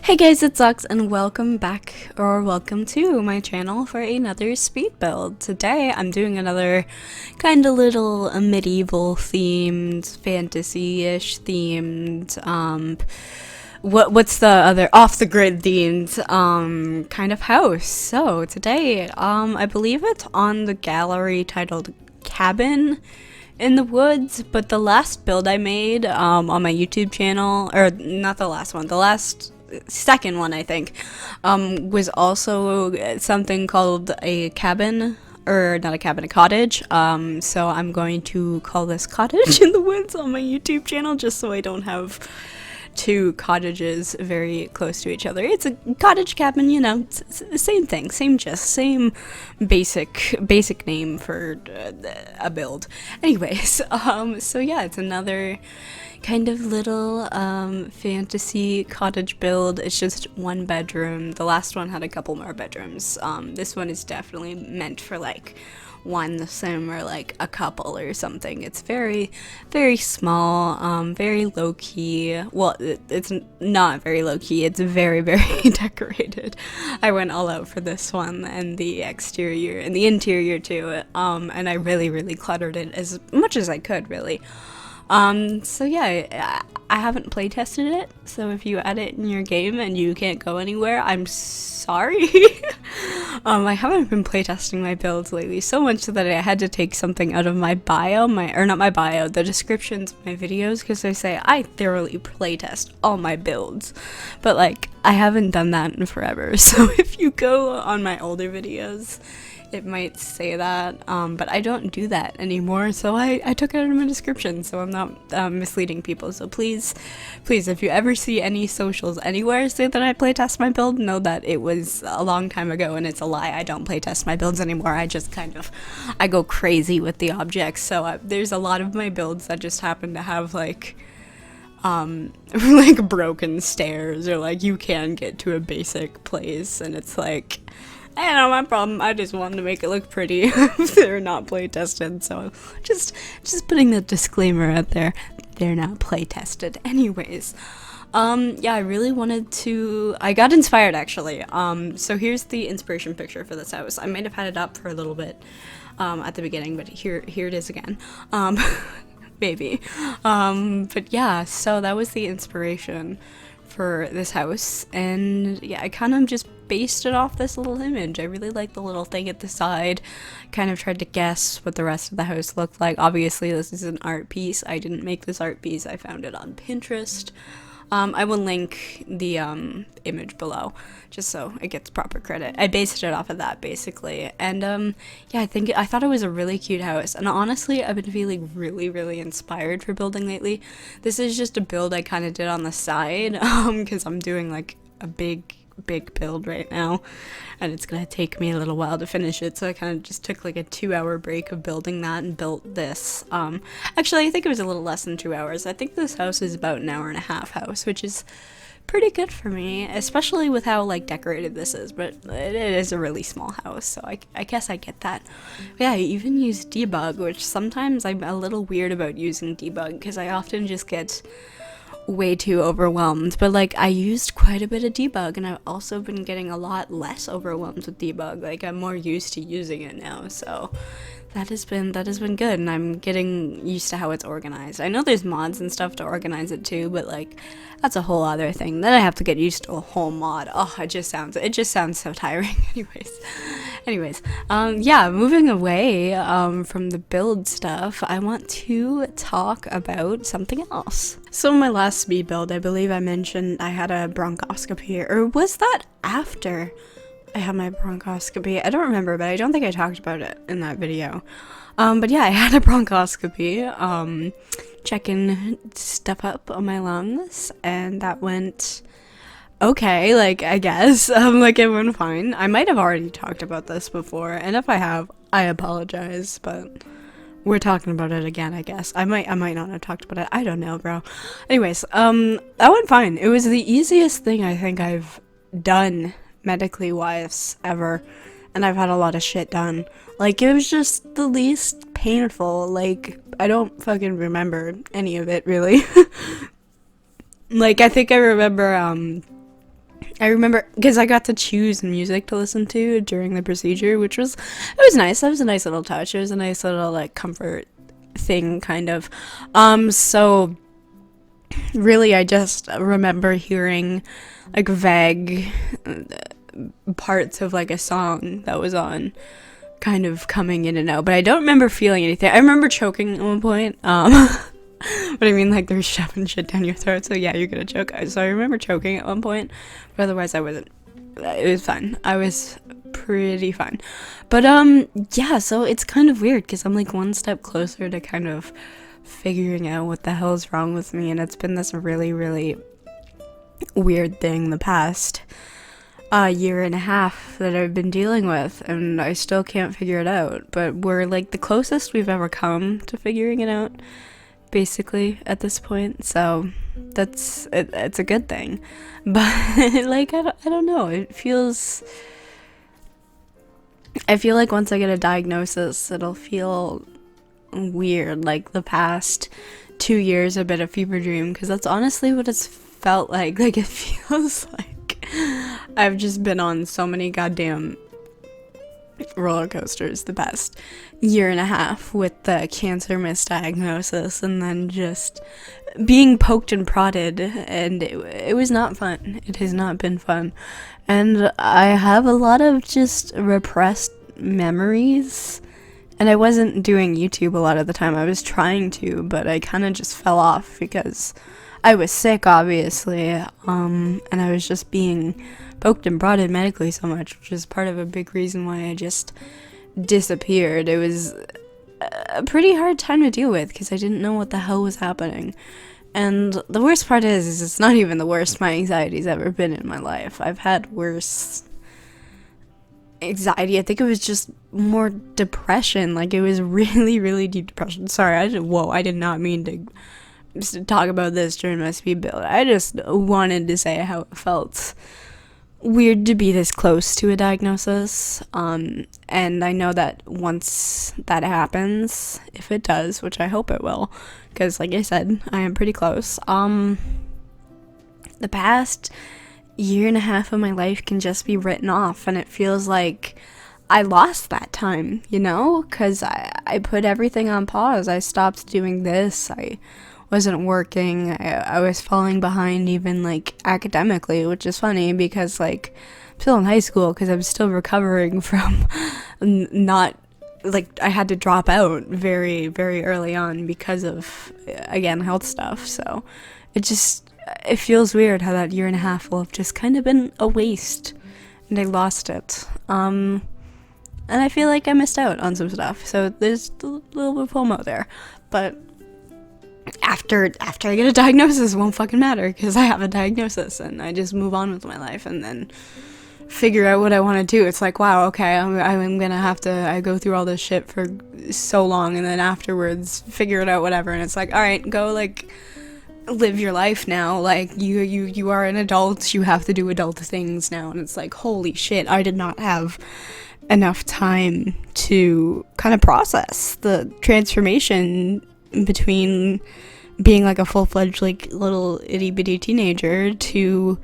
Hey guys, it's Zux and welcome back, or welcome to my channel for another speed build. Today I'm doing another kind of little medieval themed, fantasy-ish themed, what's the other, off-the-grid themed, kind of house. So today, I believe it's on the gallery titled Cabin in the Woods, but the last build I made, on my YouTube channel, or not the last one, the second one I think, was also something called a cabin, or not a cabin, a cottage. So I'm going to call this Cottage in the Woods on my YouTube channel, just so I don't have two cottages very close to each other. It's a cottage cabin, you know, it's the same thing, same gist, same basic name for a build. Anyways, so yeah, it's another kind of little fantasy cottage build. It's just one bedroom. The last one had a couple more bedrooms. This one is definitely meant for like one sim or like a couple or something. It's very small, very low-key. Well, it's not very low-key, it's very decorated. I went all out for this one, and the exterior and the interior too, and I really cluttered it as much as I could, really. So yeah, I haven't play tested it, so if you add it in your game and you can't go anywhere, I'm sorry. I haven't been playtesting my builds lately, so much so that I had to take something out of my bio, the descriptions of my videos, because they say I thoroughly playtest all my builds, but like, I haven't done that in forever, so if you go on my older videos, it might say that, but I don't do that anymore, so I took it out of my description, so I'm not misleading people. So please, if you ever see any socials anywhere say that I playtest my build, know that it was a long time ago and it's a lie. I don't playtest my builds anymore. I just I go crazy with the objects, so there's a lot of my builds that just happen to have like like broken stairs, or like you can get to a basic place and it's like, I don't know, my problem. I just wanted to make it look pretty. They're not play tested, so just putting the disclaimer out there. They're not play tested. Anyways, yeah, I really wanted to. I got inspired actually. So here's the inspiration picture for this house. I might have had it up for a little bit, at the beginning, but here it is again. Maybe. But yeah, so that was the inspiration for this house, and yeah, I kind of just based it off this little image. I really like the little thing at the side. Kind of tried to guess what the rest of the house looked like. Obviously this is an art piece. I didn't make this art piece, I found it on Pinterest. I will link the image below just so it gets proper credit. I based it off of that basically, and yeah, I thought it was a really cute house, and honestly I've been feeling really inspired for building lately. This is just a build I kind of did on the side because I'm doing like a big build right now, and it's gonna take me a little while to finish it, so I kind of just took like a 2-hour break of building that and built this. Actually I think it was a little less than 2 hours. I think this house is about an 1.5 hour house, which is pretty good for me, especially with how like decorated this is, but it is a really small house, so I guess I get that. But yeah, I even use debug, which sometimes I'm a little weird about using debug because I often just get way too overwhelmed, but like I used quite a bit of debug, and I've also been getting a lot less overwhelmed with debug. Like I'm more used to using it now, so that has been good, and I'm getting used to how it's organized. I know there's mods and stuff to organize it too, but like that's a whole other thing. Then I have to get used to a whole mod. Oh, it just sounds so tiring. Anyways, yeah, moving away from the build stuff, I want to talk about something else. So in my last speed build, I believe I mentioned I had a bronchoscopy, or was that after I had my bronchoscopy? I don't remember, but I don't think I talked about it in that video. But yeah, I had a bronchoscopy, checking stuff up on my lungs, and that went okay, like, I guess. Like, it went fine. I might have already talked about this before, and if I have, I apologize, but we're talking about it again, I guess. I might not have talked about it. I don't know, bro. Anyways, that went fine. It was the easiest thing I think I've done medically wise ever, and I've had a lot of shit done. Like, it was just the least painful. Like, I don't fucking remember any of it, really. Like, I think I remember, I remember because I got to choose music to listen to during the procedure, which was it was nice. That was a nice little touch. It was a nice little like comfort thing, kind of. So really, I just remember hearing like vague parts of like a song that was on, kind of coming in and out, but I don't remember feeling anything. I remember choking at one point. But I mean, like, they're shoving shit down your throat, so yeah, you're gonna choke. So I remember choking at one point, but otherwise I wasn't. It was fun. I was pretty fun. But, yeah, so it's kind of weird, because I'm, like, one step closer to kind of figuring out what the hell is wrong with me, and it's been this really, really weird thing the past year and a half that I've been dealing with, and I still can't figure it out, but we're, like, the closest we've ever come to figuring it out, basically, at this point, so it's a good thing. But like I don't know, I feel like once I get a diagnosis it'll feel weird, like the past 2 years have been a fever dream, because that's honestly what it's felt like it feels like I've just been on so many goddamn roller coasters the past year and a half, with the cancer misdiagnosis and then just being poked and prodded, and it was not fun. It has not been fun, and I have a lot of just repressed memories, and I wasn't doing YouTube a lot of the time. I was trying to, but I kind of just fell off because I was sick, obviously, and I was just being poked and prodded medically so much, which is part of a big reason why I just disappeared. It was a pretty hard time to deal with because I didn't know what the hell was happening. And the worst part is it's not even the worst my anxiety's ever been in my life. I've had worse anxiety. I think it was just more depression. Like, it was really, really deep depression. Sorry, I did not mean to talk about this during my speed build. I just wanted to say how it felt weird to be this close to a diagnosis, and I know that once that happens, if it does, which I hope it will, because like I said, I am pretty close, the past year and a half of my life can just be written off, and it feels like I lost that time, you know, because I put everything on pause. I stopped doing this, I wasn't working, I was falling behind even, like, academically, which is funny because, like, I'm still in high school because I'm still recovering from not, like, I had to drop out very, very early on because of, again, health stuff, so it feels weird how that year and a half will have just kind of been a waste, and I lost it, and I feel like I missed out on some stuff, so there's a little bit of FOMO there, but after I get a diagnosis, it won't fucking matter because I have a diagnosis, and I just move on with my life and then figure out what I want to do. It's like, wow, okay, I'm gonna have to, I go through all this shit for so long, and then afterwards figure it out, whatever, and it's like, all right, go, like, live your life now, like, you are an adult, you have to do adult things now, and it's like, holy shit, I did not have enough time to kind of process the transformation between being like a full-fledged, like, little itty-bitty teenager to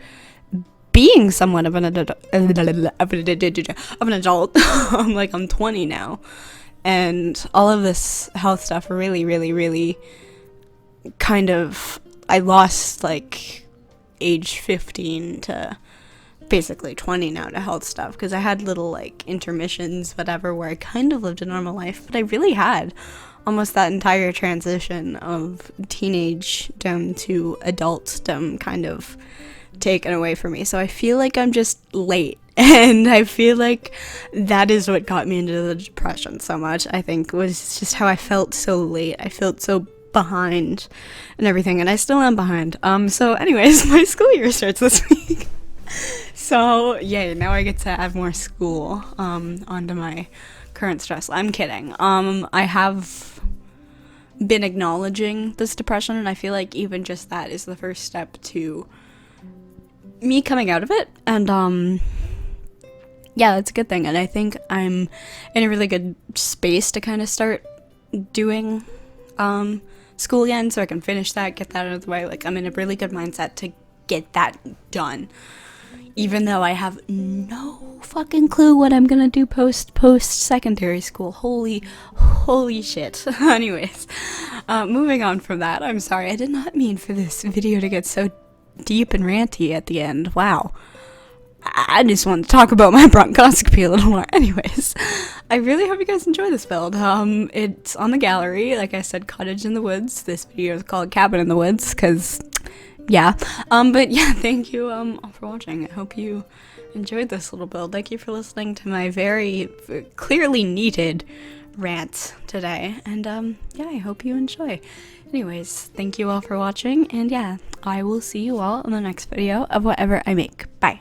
being somewhat of an adult. Like, I'm 20 now, and all of this health stuff really, really, really kind of, I lost, like, age 15 to basically 20 now to health stuff, because I had little, like, intermissions, whatever, where I kind of lived a normal life, but I really had almost that entire transition of teenagedom to adultdom kind of taken away from me. So I feel like I'm just late, and I feel like that is what got me into the depression so much, I think, was just how I felt so late. I felt so behind and everything, and I still am behind. So anyways, my school year starts this week. So yay, now I get to add more school onto my current stress. I'm kidding. I have been acknowledging this depression, and I feel like even just that is the first step to me coming out of it, and yeah, that's a good thing, and I think I'm in a really good space to kind of start doing school again, so I can finish that, get that out of the way. Like, I'm in a really good mindset to get that done. even though I have no fucking clue what I'm gonna do post secondary school. Holy shit. Anyways, moving on from that, I'm sorry, I did not mean for this video to get so deep and ranty at the end. Wow. I just want to talk about my bronchoscopy a little more. Anyways, I really hope you guys enjoy this build. It's on the gallery. Like I said, cottage in the woods. This video is called cabin in the woods, because, yeah. But yeah, thank you all for watching. I hope you enjoyed this little build. Thank you for listening to my very clearly needed rant today. And yeah, I hope you enjoy. Anyways, thank you all for watching. And yeah, I will see you all in the next video of whatever I make. Bye.